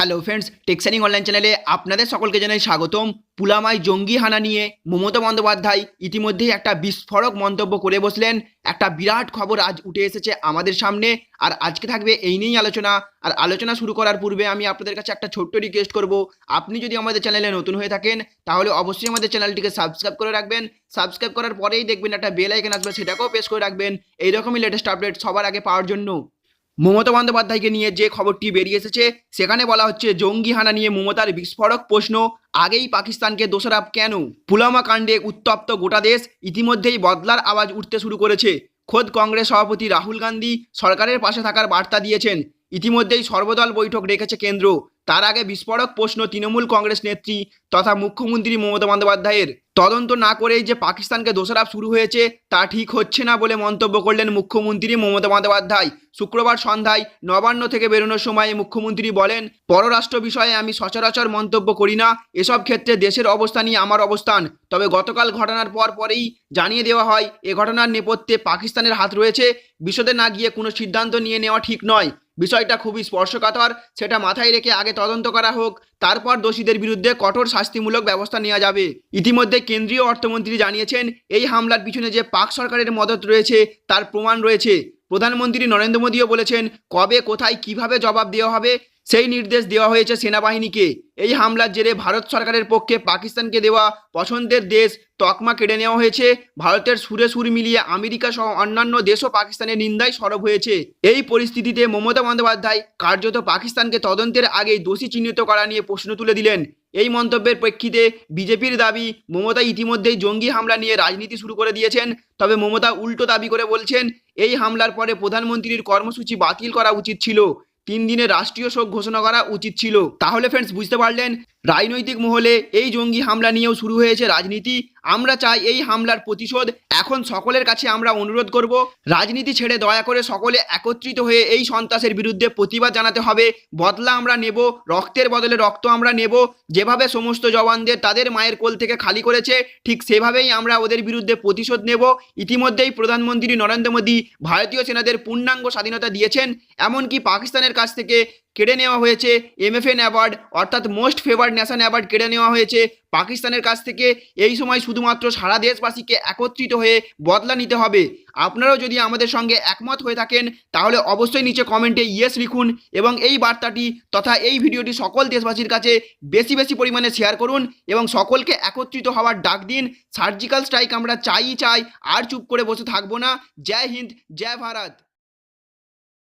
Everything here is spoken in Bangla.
হ্যালো ফ্রেন্ডস, টেক্সানিং অনলাইন চ্যানেলে আপনাদের সকলকে জানাই স্বাগতম। পুলওয়ামায় জঙ্গি হানা নিয়ে মমতা বন্দ্যোপাধ্যায় ইতিমধ্যেই একটা বিস্ফোরক মন্তব্য করে বসলেন। একটা বিরাট খবর আজ উঠে এসেছে আমাদের সামনে, আর আজকে থাকবে এই নিয়েই আলোচনা। আর আলোচনা শুরু করার পূর্বে আমি আপনাদের কাছে একটা ছোট্ট রিকোয়েস্ট করব, আপনি যদি আমাদের চ্যানেলে নতুন হয়ে থাকেন তাহলে অবশ্যই আমাদের চ্যানেলটিকে সাবস্ক্রাইব করে রাখবেন। সাবস্ক্রাইব করার পরেই দেখবেন একটা বেল আইকন আসবে, সেটাকেও প্রেস করে রাখবেন এইরকমই লেটেস্ট আপডেট সবার আগে পাওয়ার জন্য। মমতা বন্দ্যোপাধ্যায়কে নিয়ে যে খবরটি বেরিয়ে এসেছে সেখানে বলা হচ্ছে, জঙ্গি হানা নিয়ে মমতার বিস্ফোরক প্রশ্ন, আগেই পাকিস্তানকে দোষারোপ কেন? পুলওয়ামা কাণ্ডে উত্তপ্ত গোটা দেশ, ইতিমধ্যেই বদলার আওয়াজ উঠতে শুরু করেছে। খোদ কংগ্রেস সভাপতি রাহুল গান্ধী সরকারের পাশে থাকার বার্তা দিয়েছেন। ইতিমধ্যেই সর্বদল বৈঠক রেখেছে কেন্দ্র। তার আগে বিস্ফোরক প্রশ্ন তৃণমূল কংগ্রেস নেত্রী তথা মুখ্যমন্ত্রী মমতা বন্দ্যোপাধ্যায়ের। তদন্ত না করেই যে পাকিস্তানকে দোষারোপ শুরু হয়েছে তা ঠিক হচ্ছে না বলে মন্তব্য করলেন মুখ্যমন্ত্রী মমতা বন্দ্যোপাধ্যায়। শুক্রবার সন্ধ্যায় নবান্ন থেকে বেরোনোর সময় মুখ্যমন্ত্রী বলেন, পররাষ্ট্র বিষয়ে আমি সচরাচর মন্তব্য করি না, এসব ক্ষেত্রে দেশের অবস্থা নিয়ে আমার অবস্থান। তবে গতকাল ঘটনার পরেই জানিয়ে দেওয়া হয় এ ঘটনার নেপথ্যে পাকিস্তানের হাত রয়েছে। বিশদে না গিয়ে কোনো সিদ্ধান্ত নিয়ে নেওয়া ঠিক নয়। বিষয়টা খুবই স্পর্শকাতর, সেটা মাথায় রেখে আগে তদন্ত করা হোক, তারপর দোষীদের বিরুদ্ধে কঠোর শাস্তিমূলক ব্যবস্থা নেওয়া যাবে। ইতিমধ্যে কেন্দ্রীয় অর্থমন্ত্রী জানিয়েছেন, এই হামলার পিছনে যে পাক সরকারের মদত রয়েছে তার প্রমাণ রয়েছে। প্রধানমন্ত্রী নরেন্দ্র মোদীও বলেছেন, কবে কোথায় কিভাবে জবাব দেওয়া হবে সেই নির্দেশ দেওয়া হয়েছে সেনাবাহিনীকে। এই হামলার জেরে ভারত সরকারের পক্ষে পাকিস্তানকে দেওয়া পছন্দের দেশ তকমা কেড়ে নেওয়া হয়েছে। ভারতের সুরে সুর মিলিয়ে আমেরিকা সহ অন্যান্য দেশও পাকিস্তানের নিন্দায় সরব হয়েছে। এই পরিস্থিতিতে মমতা বন্দ্যোপাধ্যায় কার্যত পাকিস্তানকে তদন্তের আগেই দোষী চিহ্নিত করা নিয়ে প্রশ্ন তুলে দিলেন। এই মন্তব্যের প্রেক্ষিতে বিজেপির দাবি, মমতা ইতিমধ্যেই জঙ্গি হামলা নিয়ে রাজনীতি শুরু করে দিয়েছেন। তবে মমতা উল্টো দাবি করে বলছেন, এই হামলার পরে প্রধানমন্ত্রীর কর্মসূচি বাতিল করা উচিত ছিল, 3 দিনের রাষ্ট্রীয় শোক ঘোষণা করা উচিত ছিল। তাহলে ফ্রেন্ডস, বুঝতে পারলেন, রাজনৈতিক মহলে এই জঙ্গি হামলা নিয়েও শুরু হয়েছে রাজনীতি। আমরা চাই এই হামলার প্রতিশোধ। এখন সকলের কাছে আমরা অনুরোধ করব, রাজনীতি ছেড়ে দয়া করে সকলে একত্রিত হয়ে এই সন্ত্রাসের বিরুদ্ধে প্রতিবাদ জানাতে হবে। বদলা আমরা নেব, রক্তের বদলে রক্ত আমরা নেব। যেভাবে সমস্ত জওয়ানদের তাদের মায়ের কোল থেকে খালি করেছে, ঠিক সেভাবেই আমরা ওদের বিরুদ্ধে প্রতিশোধ নেব। ইতিমধ্যেই প্রধানমন্ত্রী নরেন্দ্র মোদী ভারতীয় সেনাদের পূর্ণাঙ্গ স্বাধীনতা দিয়েছেন। এমনকি পাকিস্তানের কাছ থেকে কেড়ে নেওয়া হয়েছে MFN অ্যাওয়ার্ড, অর্থাৎ মোস্ট ফেভার্ড নেশন অ্যাওয়ার্ড কেড়ে নেওয়া হয়েছে পাকিস্তানের কাছ থেকে। এই সময় শুধুমাত্র সারা দেশবাসীকে একত্রিত হয়ে বদলা নিতে হবে। আপনারাও যদি আমাদের সঙ্গে একমত হয়ে থাকেন তাহলে অবশ্যই নিচে কমেন্টে ইয়েস লিখুন এবং এই বার্তাটি তথা এই ভিডিওটি সকল দেশবাসীর কাছে বেশি বেশি পরিমাণে শেয়ার করুন এবং সকলকে একত্রিত হওয়ার ডাক দিন। সার্জিক্যাল স্ট্রাইক আমরা চাই, আর চুপ করে বসে থাকবো না। জয় হিন্দ, জয় ভারত।